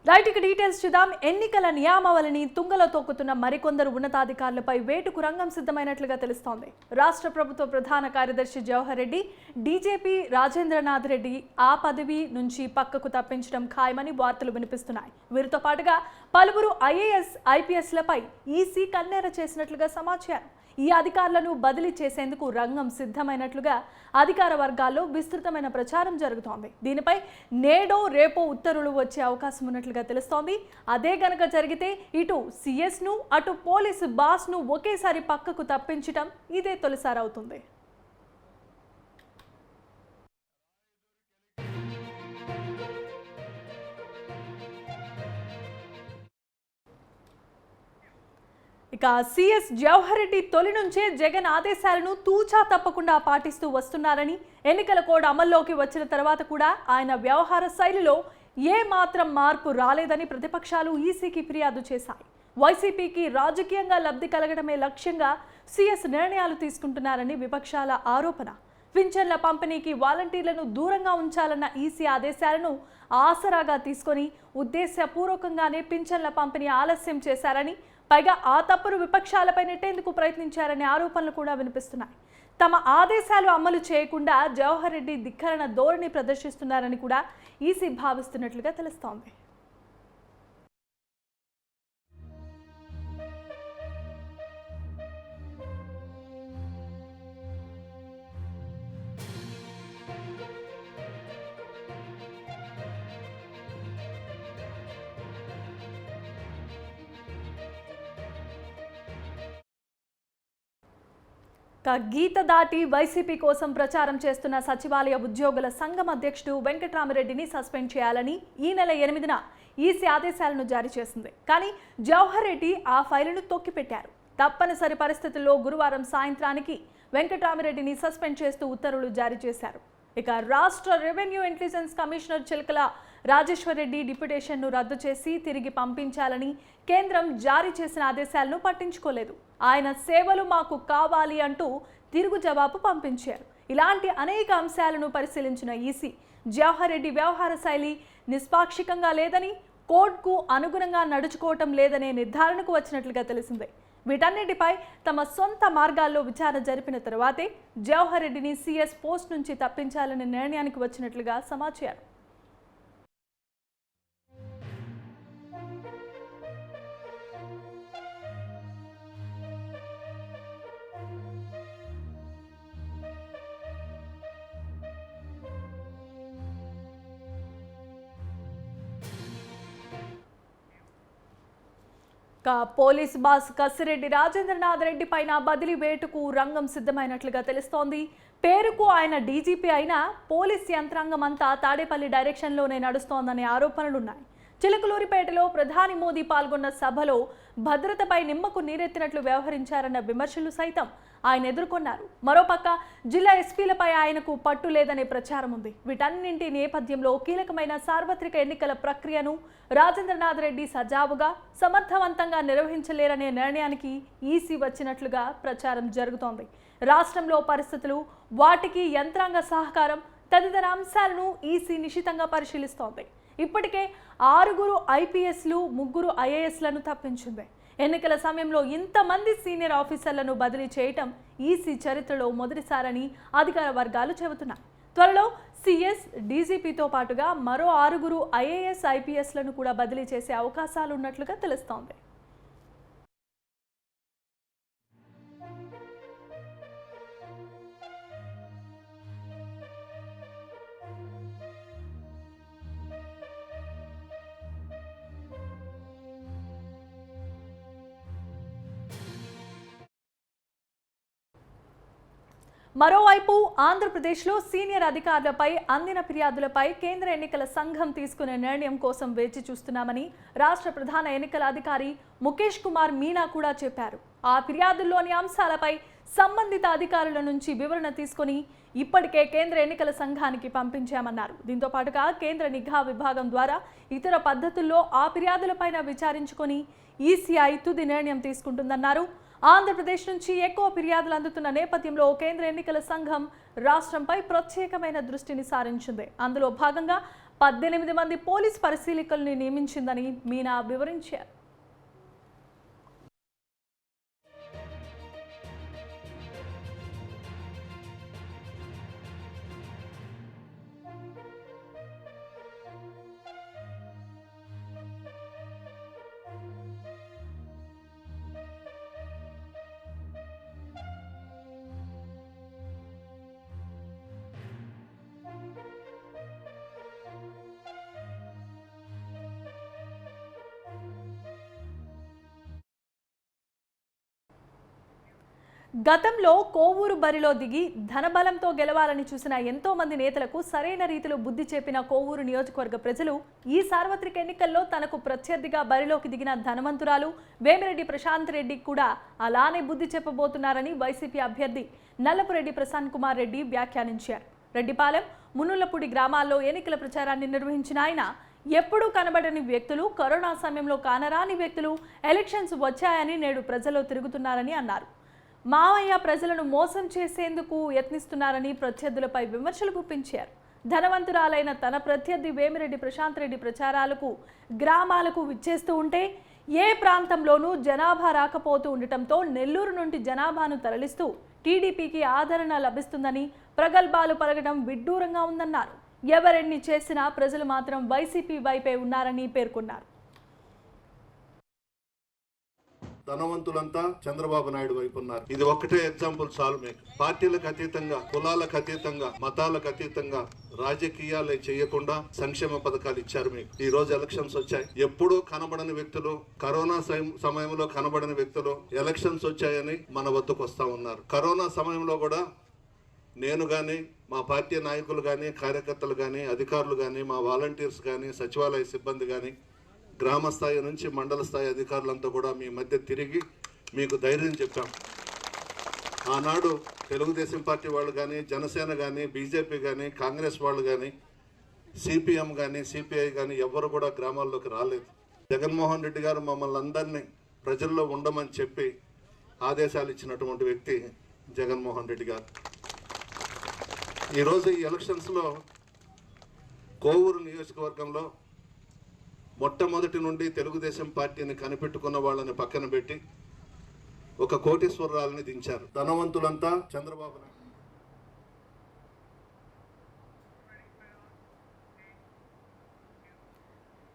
Right ఇక details చూద్దాం. ఎన్నికల నియామావళిని తుంగలో తొక్కుతున్న మరికొందరు ఉన్నతాధికారులపై వేటుకు రంగం సిద్ధమైనట్లుగా తెలుస్తోంది. రాష్ట్ర ప్రభుత్వ ప్రధాన కార్యదర్శి జవహర్ రెడ్డి, డీజీపీ రాజేంద్రనాథ్ రెడ్డి ఆ పదవి నుంచి పక్కకు తప్పించడం ఖాయమని వార్తలు వినిపిస్తున్నాయి. వీరితో పాటుగా పలువురు ఐఏఎస్, ఐపీఎస్లపై ఈసీ కన్నెర చేసినట్లుగా సమాచారం. ఈ అధికారులను బదిలీ చేసేందుకు రంగం సిద్ధమైనట్లుగా అధికార వర్గాల్లో విస్తృతమైన ప్రచారం జరుగుతోంది. దీనిపై నేడో రేపో ఉత్తర్వులు వచ్చే అవకాశం ఉన్నట్లుగా తెలుస్తోంది. అదే గనక జరిగితే ఇటు సిఎస్ను అటు పోలీసు బాస్ను ఒకేసారి పక్కకు తప్పించడం ఇదే తొలిసారి అవుతుంది. ఇక సీఎస్ జవహర్ రెడ్డి తొలి నుంచే జగన్ ఆదేశాలను తూచా తప్పకుండా పాటిస్తూ వస్తున్నారని, ఎన్నికల కోడ్ అమల్లోకి వచ్చిన తర్వాత కూడా ఆయన వ్యవహార శైలిలో ఏ మాత్రం మార్పు రాలేదని ప్రతిపక్షాలు ఈసీకి ఫిర్యాదు చేశాయి. వైసీపీకి రాజకీయంగా లబ్ధి కలగడమే లక్ష్యంగా సీఎస్ నిర్ణయాలు తీసుకుంటున్నారని విపక్షాల ఆరోపణ. పింఛన్ల పంపిణీకి వాలంటీర్లను దూరంగా ఉంచాలన్న ఈసీ ఆదేశాలను ఆసరాగా తీసుకొని ఉద్దేశపూర్వకంగానే పింఛన్ల పంపిణీ ఆలస్యం చేశారని, పైగా ఆ తప్పును విపక్షాలపై నెట్టేందుకు ప్రయత్నించారనే ఆరోపణలు కూడా వినిపిస్తున్నాయి. తమ ఆదేశాలు అమలు చేయకుండా జవహర్ రెడ్డి ధిక్కరణ ధోరణి ప్రదర్శిస్తున్నారని కూడా ఈసీ భావిస్తున్నట్లుగా తెలుస్తోంది. గీత దాటి వైసీపీ కోసం ప్రచారం చేస్తున్న సచివాలయ ఉద్యోగుల సంఘం అధ్యక్షుడు వెంకట్రామిరెడ్డిని సస్పెండ్ చేయాలని ఈ నెల 8న ఈసీ ఆదేశాలను జారీ చేసింది. కానీ జవహర్ రెడ్డి ఆ ఫైలును తొక్కిపెట్టారు. తప్పనిసరి పరిస్థితుల్లో గురువారం సాయంత్రానికి వెంకట్రామిరెడ్డిని సస్పెండ్ చేస్తూ ఉత్తర్వులు జారీ చేశారు. ఇక రాష్ట్ర రెవెన్యూ ఇంటెలిజెన్స్ కమిషనర్ చిలకల రాజేశ్వర్ రెడ్డి డిప్యుటేషన్ను రద్దు చేసి తిరిగి పంపించాలని కేంద్రం జారీ చేసిన ఆదేశాలను పట్టించుకోలేదు. ఆయన సేవలు మాకు కావాలి అంటూ తిరుగు జవాబు పంపించారు. ఇలాంటి అనేక అంశాలను పరిశీలించిన ఈసీ జవహర్ రెడ్డి వ్యవహార శైలి నిష్పాక్షికంగా లేదని, కోడ్కు అనుగుణంగా నడుచుకోవటం లేదనే నిర్ధారణకు వచ్చినట్లుగా తెలిసిందే. వీటన్నిటిపై తమ సొంత మార్గాల్లో విచారణ జరిపిన తర్వాతే జవహర్ రెడ్డిని సీఎస్ పోస్ట్ నుంచి తప్పించాలనే నిర్ణయానికి వచ్చినట్లుగా సమాచారం. పోలీస్ బాస్ కసిరెడ్డి రాజేంద్రనాథ్ రెడ్డి పైన బదిలీ వేటుకు రంగం సిద్ధమైనట్లుగా తెలుస్తోంది. పేరుకు ఆయన డీజీపీ అయినా పోలీస్ యంత్రాంగం అంతా తాడేపల్లి డైరెక్షన్లోనే నడుస్తోందనే ఆరోపణలున్నాయి. చిలకలూరిపేటలో ప్రధాని మోదీ పాల్గొన్న సభలో భద్రతపై నిమ్మకు నీరెత్తినట్లు వ్యవహరించారన్న విమర్శలు సైతం ఆయన ఎదుర్కొన్నారు. మరోపక్క జిల్లా ఎస్పీలపై ఆయనకు పట్టు లేదనే ప్రచారం ఉంది. వీటన్నింటి నేపథ్యంలో కీలకమైన సార్వత్రిక ఎన్నికల ప్రక్రియను రాజేంద్రనాథ్ రెడ్డి సజావుగా, సమర్థవంతంగా నిర్వహించలేరనే నిర్ణయానికి ఈసీ వచ్చినట్లుగా ప్రచారం జరుగుతోంది. రాష్ట్రంలో పరిస్థితులు, వాటికి యంత్రాంగ సహకారం తదితర అంశాలను ఈసీ నిశితంగా పరిశీలిస్తోంది. ఇప్పటికే 6 ఐపీఎస్లు, 3 ఐఏఎస్లను తప్పించింది. ఎన్నికల సమయంలో ఇంతమంది సీనియర్ ఆఫీసర్లను బదిలీ చేయటం ఈసీ చరిత్రలో మొదటిసారని అధికార వర్గాలు చెబుతున్నాయి. త్వరలో సీఎస్, డీజీపీతో పాటుగా మరో 6 ఐఏఎస్, ఐపీఎస్లను కూడా బదిలీ చేసే అవకాశాలు ఉన్నట్లుగా తెలుస్తోంది. మరోవైపు ఆంధ్రప్రదేశ్లో సీనియర్ అధికారులపై అందిన ఫిర్యాదులపై కేంద్ర ఎన్నికల సంఘం తీసుకునే నిర్ణయం కోసం వేచి చూస్తున్నామని రాష్ట్ర ప్రధాన ఎన్నికల అధికారి ముఖేష్ కుమార్ మీనా కూడా చెప్పారు. ఆ ఫిర్యాదుల్లోని అంశాలపై సంబంధిత అధికారుల నుంచి వివరణ తీసుకొని ఇప్పటికే కేంద్ర ఎన్నికల సంఘానికి పంపించామన్నారు. దీంతో పాటుగా కేంద్ర నిఘా విభాగం ద్వారా ఇతర పద్ధతుల్లో ఆ ఫిర్యాదులపైన విచారించుకొని ఈసీఐ తుది నిర్ణయం తీసుకుంటుందన్నారు. ఆంధ్రప్రదేశ్ నుంచి ఎక్కువ ఫిర్యాదులు అందుతున్న నేపథ్యంలో కేంద్ర ఎన్నికల సంఘం రాష్ట్రంపై ప్రత్యేకమైన దృష్టిని సారించింది. అందులో భాగంగా 18 మంది పోలీస్ పరిశీలకుల్ని నియమించిందని మీనా వివరించారు. గతంలో కోవూరు బరిలో దిగి ధనబలంతో గెలవాలని చూసిన ఎంతో మంది నేతలకు సరైన రీతిలో బుద్ధి చెప్పిన కోవూరు నియోజకవర్గ ప్రజలు ఈ సార్వత్రిక ఎన్నికల్లో తనకు ప్రత్యర్థిగా బరిలోకి దిగిన ధనవంతురాలు వేమిరెడ్డి ప్రశాంత్ రెడ్డి కూడా అలానే బుద్ధి చెప్పబోతున్నారని వైసీపీ అభ్యర్థి నల్లపురెడ్డి ప్రశాంత్ కుమార్ రెడ్డి వ్యాఖ్యానించారు. రెడ్డిపాలెం, మునులపూడి గ్రామాల్లో ఎన్నికల ప్రచారాన్ని నిర్వహించిన ఆయన ఎప్పుడూ కనబడని వ్యక్తులు, కరోనా సమయంలో కానరాని వ్యక్తులు ఎలక్షన్స్ వచ్చాయని నేడు ప్రజల్లో తిరుగుతున్నారని అన్నారు. మావయ్య ప్రజలను మోసం చేసేందుకు యత్నిస్తున్నారని ప్రత్యర్థులపై విమర్శలు గుప్పించారు. ధనవంతురాలైన తన ప్రత్యర్థి వేమిరెడ్డి ప్రశాంత్ రెడ్డి ప్రచారాలకు గ్రామాలకు విచ్చేస్తూ ఉంటే ఏ ప్రాంతంలోనూ జనాభా రాకపోతూ ఉండటంతో నెల్లూరు నుండి జనాభాను తరలిస్తూ టీడీపీకి ఆదరణ లభిస్తుందని ప్రగల్భాలు పలకడం విడ్డూరంగా ఉందన్నారు. ఎవరెన్ని చేసినా ప్రజలు మాత్రం వైసీపీ వైపే ఉన్నారని పేర్కొన్నారు. ధనవంతులంతా చంద్రబాబు నాయుడు వైపు ఉన్నారు. ఇది ఒక్కటే ఎగ్జాంపుల్ చాలు మీకు. పార్టీలకు అతీతంగా, కులాలకు అతీతంగా, మతాలకు అతీతంగా రాజకీయాలు చేయకుండా సంక్షేమ పథకాలు ఇచ్చారు మీకు. ఈ రోజు ఎలక్షన్స్ వచ్చాయి. ఎప్పుడూ కనబడని వ్యక్తులు, కరోనా సమయంలో కనబడని వ్యక్తులు ఎలక్షన్స్ వచ్చాయని మన వద్దకు వస్తా ఉన్నారు. కరోనా సమయంలో కూడా నేను గాని, మా పార్టీ నాయకులు గాని, కార్యకర్తలు గాని, అధికారులు గాని, మా వాలంటీర్స్ గాని, సచివాలయ సిబ్బంది గాని, గ్రామ స్థాయి నుంచి మండల స్థాయి అధికారులంతా కూడా మీ మధ్య తిరిగి మీకు ధైర్యం చెప్పాం. ఆనాడు తెలుగుదేశం పార్టీ వాళ్ళు కానీ, జనసేన కానీ, బీజేపీ కానీ, కాంగ్రెస్ వాళ్ళు కానీ, సిపిఎం కానీ, సిపిఐ కానీ ఎవరు కూడా గ్రామాల్లోకి రాలేదు. జగన్మోహన్ రెడ్డి గారు మమ్మల్ని అందరినీ ప్రజల్లో ఉండమని చెప్పి ఆదేశాలు ఇచ్చినటువంటి వ్యక్తి జగన్మోహన్ రెడ్డి గారు. ఈరోజు ఈ ఎలక్షన్స్లో కోవూరు నియోజకవర్గంలో మొట్టమొదటి నుండి తెలుగుదేశం పార్టీని కనిపెట్టుకున్న వాళ్ళని పక్కన పెట్టి ఒక కోటీశ్వరరాలని దించారు. ధనవంతులంతా చంద్రబాబు నాయుడు.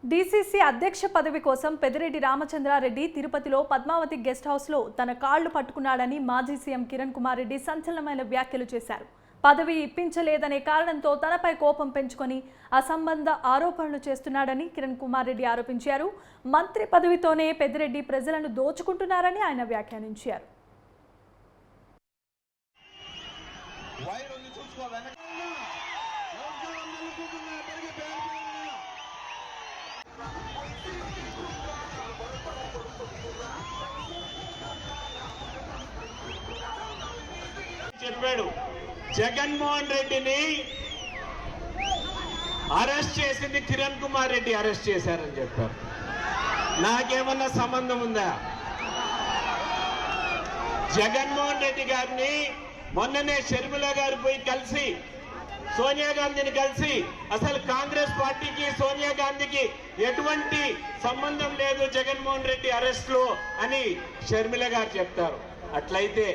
డీసీసీ అధ్యక్ష పదవి కోసం పెద్దిరెడ్డి రామచంద్రారెడ్డి తిరుపతిలో పద్మావతి గెస్ట్ హౌస్లో తన కాళ్లు పట్టుకున్నాడని మాజీ సీఎం కిరణ్ కుమార్ రెడ్డి సంచలనమైన వ్యాఖ్యలు చేశారు. పదవి ఇప్పించలేదనే కారణంతో తనపై కోపం పెంచుకొని అసంబంధ ఆరోపణలు చేస్తున్నాడని కిరణ్ కుమార్ రెడ్డి ఆరోపించారు. మంత్రి పదవితోనే పెద్దిరెడ్డి ప్రజలను దోచుకుంటున్నారని ఆయన వ్యాఖ్యానించారు. చెప్పాడు, జగన్మోహన్ రెడ్డిని అరెస్ట్ చేసింది కిరణ్ కుమార్ రెడ్డి అరెస్ట్ చేశారని చెప్పారు. నాకేమన్నా సంబంధం ఉందా? జగన్మోహన్ రెడ్డి గారిని మొన్ననే షర్మిల గారు పోయి కలిసి, సోనియా గాంధీని కలిసి, అసలు కాంగ్రెస్ పార్టీకి సోనియా గాంధీకి ఎటువంటి సంబంధం లేదు జగన్మోహన్ రెడ్డి అరెస్ట్ లో అని షర్మిల గారు చెప్తారు. అట్లయితే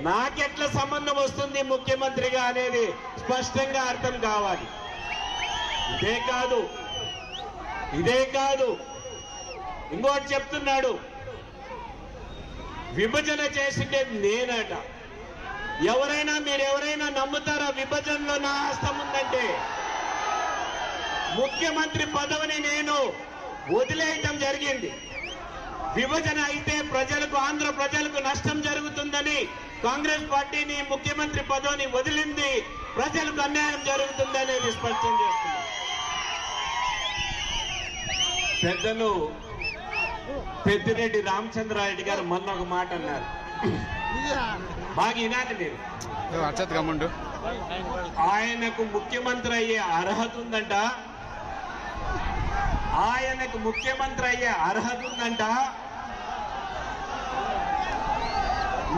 నాకెట్లా సంబంధం వస్తుంది ముఖ్యమంత్రిగా అనేది స్పష్టంగా అర్థం కావాలి. ఇదే కాదు ఇంకోటి చెప్తున్నాడు, విభజన చేసిందే నేనట. మీరెవరైనా నమ్ముతారా విభజనలో నా హస్తం ఉందంటే? ముఖ్యమంత్రి పదవిని నేను వదిలేయటం జరిగింది. విభజన అయితే ఆంధ్ర ప్రజలకు నష్టం జరుగుతుందని కాంగ్రెస్ పార్టీని ముఖ్యమంత్రి పదవిని వదిలింది, ప్రజలకు అన్యాయం జరుగుతుందనేది స్పష్టం చేస్తుంది. పెద్దలు పెద్దిరెడ్డి రామచంద్రారెడ్డి గారు మొన్న ఒక మాట అన్నారు, బాగా వినాలి మీరు. ఆయనకు ముఖ్యమంత్రి అయ్యే అర్హత ఉందంట,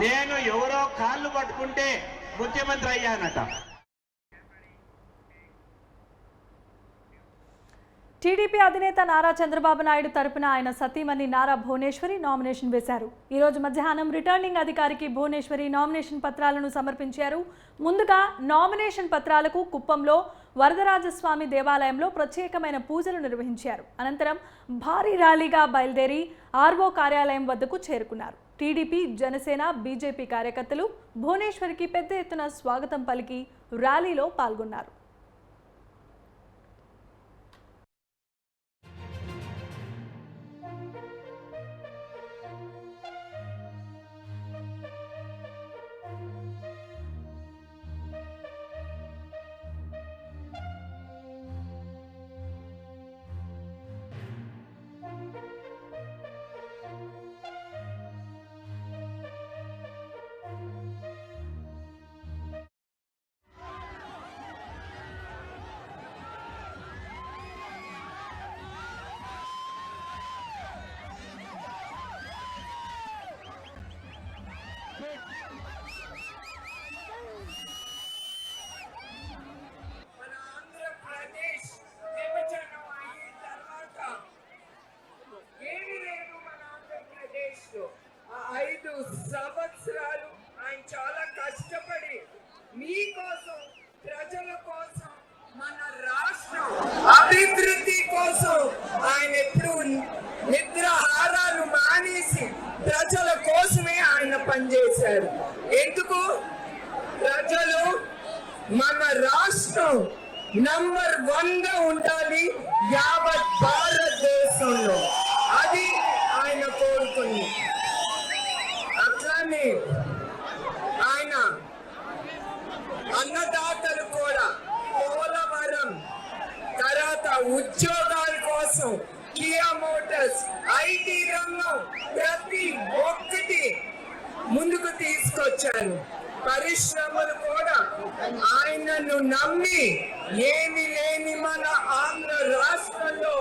నేను ఎవరో కాళ్ళు పట్టుకుంటే ముఖ్యమంత్రి అయ్యానట. టీడీపీ అధినేత నారా చంద్రబాబు నాయుడు తరపున ఆయన సతీమణి నారా భువనేశ్వరి నామినేషన్ వేశారు. ఈ రోజు మధ్యాహ్నం రిటర్నింగ్ అధికారికి భువనేశ్వరి నామినేషన్ పత్రాలను సమర్పించారు. ముందుగా నామినేషన్ పత్రాలకు కుప్పంలో వరదరాజస్వామి దేవాలయంలో ప్రత్యేకమైన పూజలు నిర్వహించారు. అనంతరం భారీ ర్యాలీగా బయలుదేరి ఆర్వో కార్యాలయం వద్దకు చేరుకున్నారు. టీడీపీ, జనసేన, బీజేపీ కార్యకర్తలు భువనేశ్వరికి పెద్ద ఎత్తున స్వాగతం పలికి ర్యాలీలో పాల్గొన్నారు. సంవత్సరాలు ఆయన చాలా కష్టపడి మీకోసం, ప్రజల కోసం, మన రాష్ట్రం అభివృద్ధి కోసం ఆయన ఎప్పుడు నిద్రాహారాలు మానేసి ప్రజల కోసమే ఆయన పనిచేశారు. ఎందుకు? ప్రజలు మన రాష్ట్రం నంబర్ 1 గా ఉండాలి యావత్ భారతదేశంలో, అది ఆయన కోరుకుంది. అట్లానే ఆయన అన్నదాతలు కూడా పోలవరం తర్వాత ఉద్యోగాల కోసం కియా మోటార్స్, ఐటీ రంగం ప్రతి ఒక్కటి ముందుకు తీసుకొచ్చారు. పరిశ్రమలు కూడా ఆయనను నమ్మి ఏమి లేని మన ఆంధ్ర రాష్ట్రంలో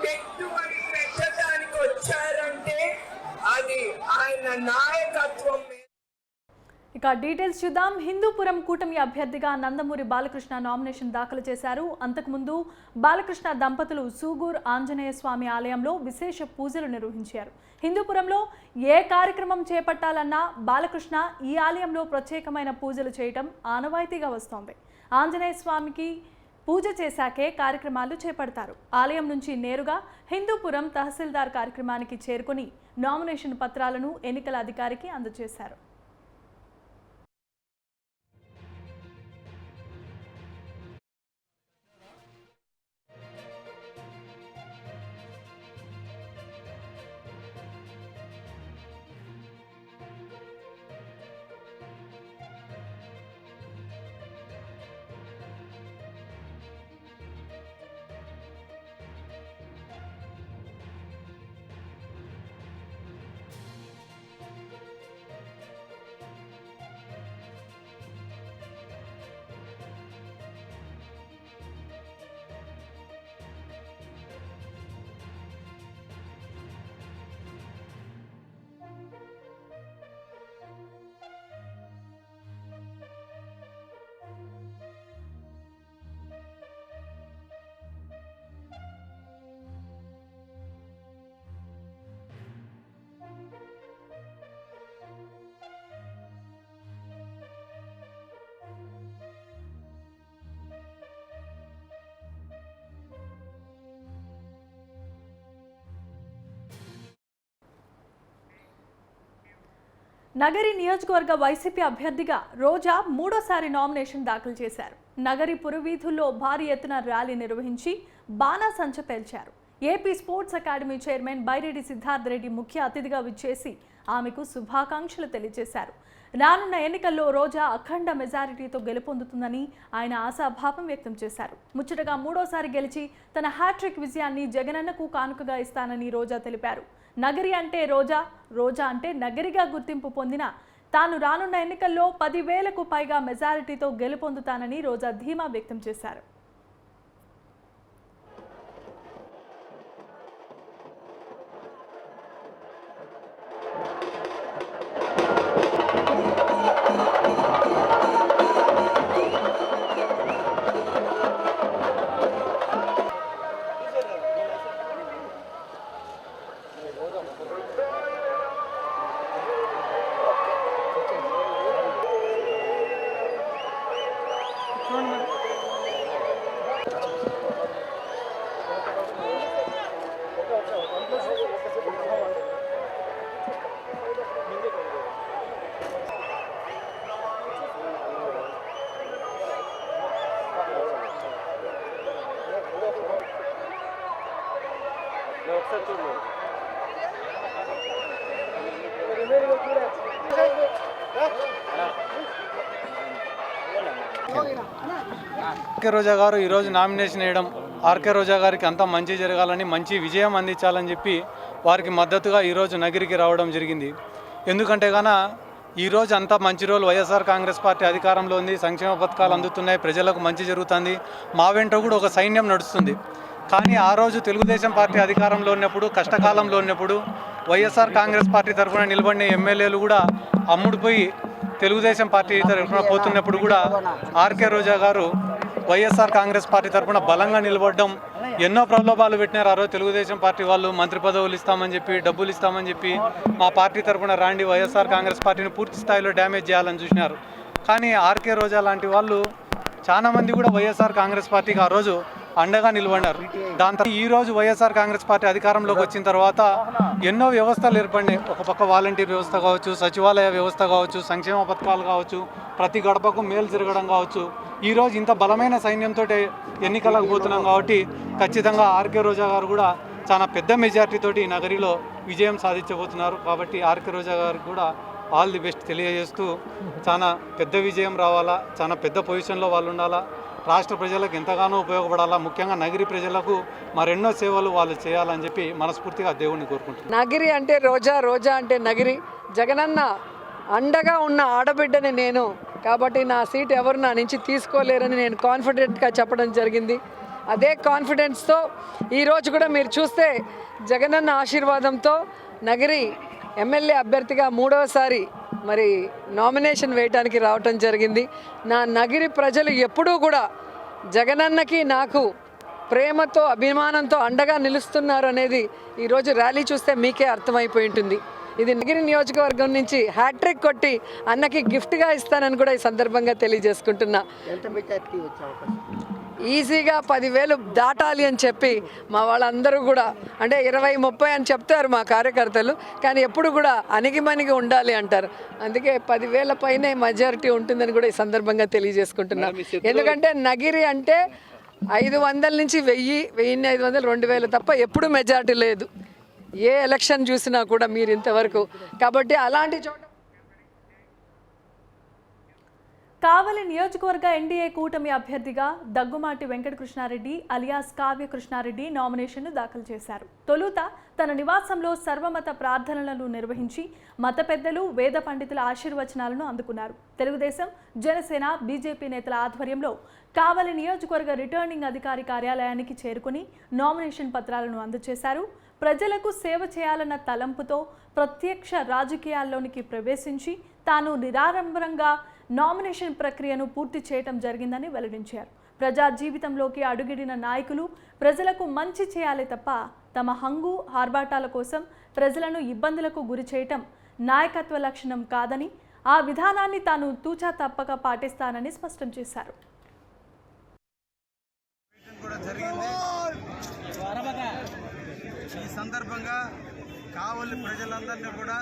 పెట్టుబడి పెట్టడానికి వచ్చారంటే అది ఆయన నాయకత్వం. ఇక డీటెయిల్స్ చూద్దాం. హిందూపురం కూటమి అభ్యర్థిగా నందమూరి బాలకృష్ణ నామినేషన్ దాఖలు చేశారు. అంతకుముందు బాలకృష్ణ దంపతులు సూగూర్ ఆంజనేయ స్వామి ఆలయంలో విశేష పూజలు నిర్వహించారు. హిందూపురంలో ఏ కార్యక్రమం చేపట్టాలన్నా బాలకృష్ణ ఈ ఆలయంలో ప్రత్యేకమైన పూజలు చేయటం ఆనవాయితీగా వస్తోంది. ఆంజనేయ స్వామికి పూజ చేశాకే కార్యక్రమాలు చేపడతారు. ఆలయం నుంచి నేరుగా హిందూపురం తహసీల్దార్ కార్యక్రమానికి చేరుకుని నామినేషన్ పత్రాలను ఎన్నికల అధికారికి అందజేశారు. నగరి నియోజకవర్గ వైసీపీ అభ్యర్థిగా రోజా మూడోసారి నామినేషన్ దాఖలు చేశారు. నగరి పురవీధుల్లో భారీ ఎత్తున ర్యాలీ నిర్వహించి బాణాసంచ పేల్చారు. AP sports academy chairman Byreddy Siddharth Reddy ముఖ్య అతిథిగా విచ్చేసి ఆమెకు శుభాకాంక్షలు తెలియజేశారు. రానున్న ఎన్నికల్లో రోజా అఖండ మెజారిటీతో గెలుపొందుతుందని ఆయన ఆశాభావం వ్యక్తం చేశారు. ముచ్చటగా మూడోసారి గెలిచి తన హ్యాట్రిక్ విజయాన్ని జగనన్నకు కానుకగా ఇస్తానని రోజా తెలిపారు. నగరి అంటే రోజా, రోజా అంటే నగరిగా గుర్తింపు పొందిన తాను రానున్న ఎన్నికల్లో 10,000కు పైగా మెజారిటీతో గెలుపొందుతానని రోజా ధీమా వ్యక్తం చేశారు. ఆర్కే రోజా గారు ఈరోజు నామినేషన్ వేయడం, ఆర్కే రోజా గారికి అంతా మంచి జరగాలని, మంచి విజయం అందించాలని చెప్పి వారికి మద్దతుగా ఈరోజు నగిరికి రావడం జరిగింది. ఎందుకంటే ఈరోజు అంతా మంచి రోజులు, వైఎస్ఆర్ కాంగ్రెస్ పార్టీ అధికారంలో ఉంది, సంక్షేమ పథకాలు అందుతున్నాయి, ప్రజలకు మంచి జరుగుతుంది, మా వెంట కూడా ఒక సైన్యం నడుస్తుంది. కానీ ఆ రోజు తెలుగుదేశం పార్టీ అధికారంలో ఉన్నప్పుడు, కష్టకాలంలో ఉన్నప్పుడు వైఎస్ఆర్ కాంగ్రెస్ పార్టీ తరఫున నిలబడిన ఎమ్మెల్యేలు కూడా అమ్ముడుపోయి తెలుగుదేశం పార్టీ తరఫున పోతున్నప్పుడు కూడా ఆర్కే రోజా గారు వైఎస్ఆర్ కాంగ్రెస్ పార్టీ తరఫున బలంగా నిలబడడం, ఎన్నో ప్రలోభాలు పెట్టినారు. ఆ రోజు తెలుగుదేశం పార్టీ వాళ్ళు మంత్రి పదవులు ఇస్తామని చెప్పి, డబ్బులు ఇస్తామని చెప్పి, మా పార్టీ తరఫున రాండి వైఎస్ఆర్ కాంగ్రెస్ పార్టీని పూర్తి స్థాయిలో డ్యామేజ్ చేయాలని చూసినారు. కానీ ఆర్కే రోజా లాంటి వాళ్ళు చాలామంది కూడా వైఎస్ఆర్ కాంగ్రెస్ పార్టీకి ఆ రోజు అండగా నిలబడినారు. దాంతో ఈరోజు వైఎస్ఆర్ కాంగ్రెస్ పార్టీ అధికారంలోకి వచ్చిన తర్వాత ఎన్నో వ్యవస్థలు ఏర్పడినాయి. ఒక పక్క వాలంటీర్ వ్యవస్థ కావచ్చు, సచివాలయ వ్యవస్థ కావచ్చు, సంక్షేమ పథకాలు కావచ్చు, ప్రతి గడపకు మేలు జరగడం కావచ్చు. ఈరోజు ఇంత బలమైన సైన్యంతో ఎన్నికలకు పోతున్నాం కాబట్టి ఖచ్చితంగా ఆర్కే రోజా గారు కూడా చాలా పెద్ద మెజార్టీతోటి నగరిలో విజయం సాధించబోతున్నారు. కాబట్టి ఆర్కే రోజా గారికి కూడా ఆల్ ది బెస్ట్ తెలియజేస్తూ, చాలా పెద్ద విజయం రావాలా, చాలా పెద్ద పొజిషన్లో వాళ్ళు ఉండాలా, రాష్ట్ర ప్రజలకు ఎంతగానో ఉపయోగపడాలా, ముఖ్యంగా నగిరి ప్రజలకు మరెన్నో సేవలు వాళ్ళు చేయాలని చెప్పి మనస్ఫూర్తిగా దేవుణ్ణి కోరుకుంటున్నాను. నగిరి అంటే రోజా, రోజా అంటే నగిరి. జగనన్న అండగా ఉన్న ఆడబిడ్డని నేను, కాబట్టి నా సీట్ ఎవరు నా నుంచి తీసుకోలేరని నేను కాన్ఫిడెంట్గా చెప్పడం జరిగింది. అదే కాన్ఫిడెన్స్తో ఈరోజు కూడా మీరు చూస్తే జగనన్న ఆశీర్వాదంతో నగిరి ఎమ్మెల్యే అభ్యర్థిగా మూడవసారి మరి నామినేషన్ వేయడానికి రావటం జరిగింది. నా నగిరి ప్రజలు ఎప్పుడూ కూడా జగనన్నకి నాకు ప్రేమతో, అభిమానంతో అండగా నిలుస్తున్నారు అనేది ఈరోజు ర్యాలీ చూస్తే మీకే అర్థమైపోయి ఉంటుంది. ఇది నగిరి నియోజకవర్గం నుంచి హ్యాట్రిక్ కొట్టి అన్నకి గిఫ్ట్గా ఇస్తానని కూడా ఈ సందర్భంగా తెలియజేసుకుంటున్నా. ఈజీగా 10,000 దాటాలి అని చెప్పి మా వాళ్ళందరూ కూడా, అంటే 20-30 అని చెప్తారు మా కార్యకర్తలు, కానీ ఎప్పుడు కూడా అణిగిమణిగి ఉండాలి అంటారు. అందుకే 10,000 పైనే మెజారిటీ ఉంటుందని కూడా ఈ సందర్భంగా తెలియజేసుకుంటున్నాను. ఎందుకంటే నగిరి అంటే 500 నుంచి 1000, 1500, 2000 తప్ప ఎప్పుడు మెజారిటీ లేదు ఏ ఎలక్షన్ చూసినా కూడా మీరు ఇంతవరకు. కాబట్టి అలాంటి చోట కావలి నియోజకవర్గ ఎన్డీఏ కూటమి అభ్యర్థిగా దగ్గుమాటి వెంకటకృష్ణారెడ్డి అలియాస్ కావ్య కృష్ణారెడ్డి నామినేషన్ను దాఖలు చేశారు. తొలుత తన నివాసంలో సర్వమత ప్రార్థనలను నిర్వహించి మత పెద్దలు, వేద పండితుల ఆశీర్వచనాలను అందుకున్నారు. తెలుగుదేశం, జనసేన, బీజేపీ నేతల ఆధ్వర్యంలో కావలి నియోజకవర్గ రిటర్నింగ్ అధికారి కార్యాలయానికి చేరుకుని నామినేషన్ పత్రాలను అందజేశారు. ప్రజలకు సేవ చేయాలన్న తలంపుతో ప్రత్యక్ష రాజకీయాల్లోనికి ప్రవేశించి తాను నిరాడంబరంగా నామినేషన్ ప్రక్రియను పూర్తి చేయటం జరిగిందని వెల్లడించారు. ప్రజా జీవితంలోకి అడుగిడిన నాయకులు ప్రజలకు మంచి చేయాలి తప్ప తమ హంగు ఆర్భాటాల కోసం ప్రజలను ఇబ్బందులకు గురి చేయటం నాయకత్వ లక్షణం కాదని, ఆ విధానాన్ని తాను తూచా తప్పక పాటిస్తానని స్పష్టం చేశారు. ఈ సందర్భంగా కావలి ప్రజలందరినీ కూడా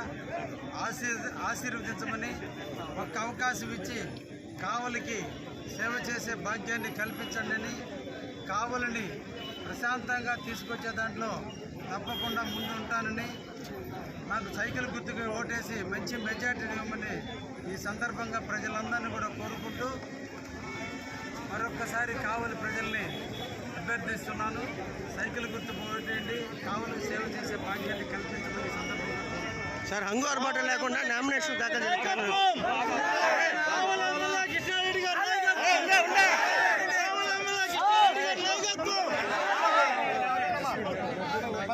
ఆశీర్వదించమని, ఒక అవకాశం ఇచ్చి కావలికి సేవ చేసే భాగ్యాన్ని కల్పించండి అని, కావలిని ప్రశాంతంగా తీసుకొచ్చే దాంట్లో తప్పకుండా ముందు ఉంటానని, నాకు సైకిల్ గుర్తుకు ఓటేసి మంచి మెజార్టీని ఇవ్వమని ఈ సందర్భంగా ప్రజలందరినీ కూడా కోరుకుంటూ మరొక్కసారి కావలి ప్రజల్ని అభ్యర్థిస్తున్నాను. సైకిల్ గుర్తు ఓటేయండి, కావలికి సేవ చేసే భాగ్యాన్ని కల్పించమని సందర్భంగా సార్ హంగు ఆర్భాటం లేకుండా నామినేషన్ దాఖలు చేస్తారు.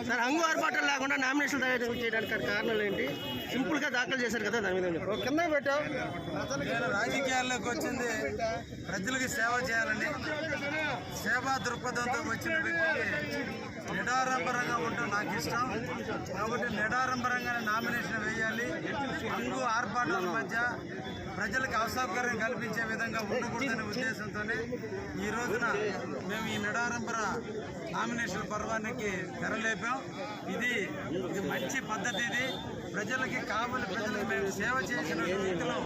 సార్ హంగు ఆర్భాటం లేకుండా నామినేషన్ దాఖలు చేయడానికి కారణాలు ఏంటి? సింపుల్గా దాఖలు చేశారు కదా, దాని మీద కింద పెట్టాం. నేను రాజకీయాల్లోకి వచ్చింది ప్రజలకు సేవ చేయాలని, సేవా దృక్పథంతో వచ్చిన వ్యక్తికి నిడారంబరంగా ఉండటం నాకు ఇష్టం. కాబట్టి నిడారంబరంగానే నామినేషన్ వేయాలి. హంగు ఆర్భాటాల మధ్య ప్రజలకు అసౌకర్యం కల్పించే విధంగా ఉండకూడదనే ఉద్దేశంతోనే ఈ రోజున మేము ఈ నిడారంబర నామినేషన్ పర్వానికి తెరలేపాం. ఇది మంచి పద్ధతి. ఇది ప్రజలకి కావాలి, ప్రజలకు మేము సేవ చేసిన రీతిలో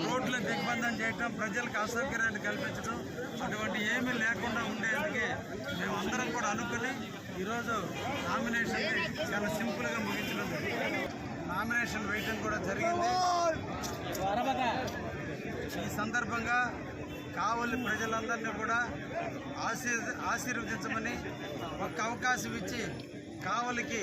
రోడ్ల దిగ్బంధం చేయటం, ప్రజలకు అసౌకర్యాన్ని కల్పించడం అటువంటి ఏమీ లేకుండా ఉండేందుకే మేమందరం కూడా అనుకుని ఈరోజు నామినేషన్ని చాలా సింపుల్గా ముగించడం జరిగింది. నామినేషన్ వేయటం కూడా జరిగింది. ఈ సందర్భంగా కావలి ప్రజలందరినీ కూడా ఆశీర్వదించమని ఒక అవకాశం ఇచ్చి కావలికి.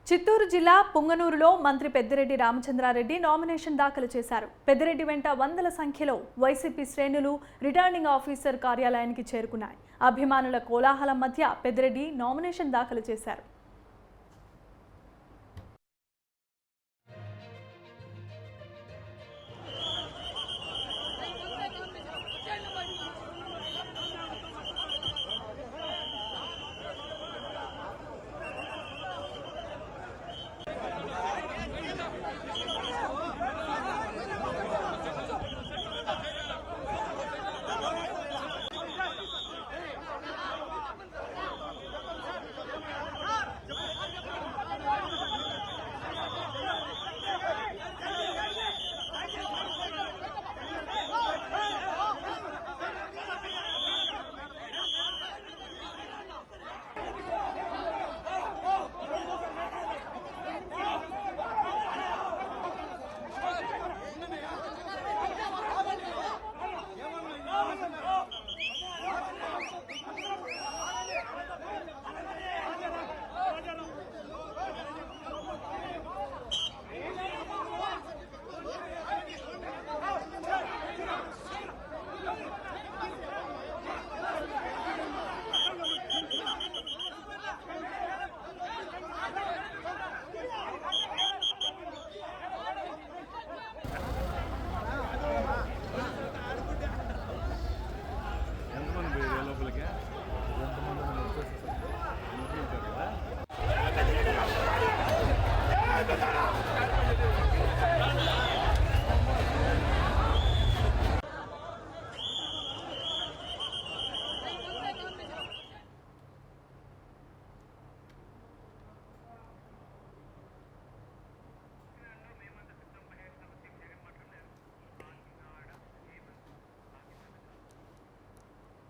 చిత్తూరు జిల్లా పుంగనూరులో మంత్రి పెద్దిరెడ్డి రామచంద్రారెడ్డి నామినేషన్ దాఖలు చేశారు. పెద్దిరెడ్డి వెంట వందల సంఖ్యలో వైసీపీ శ్రేణులు రిటర్నింగ్ ఆఫీసర్ కార్యాలయానికి చేరుకున్నాయి. అభిమానుల కోలాహలం మధ్య పెద్దిరెడ్డి నామినేషన్ దాఖలు చేశారు.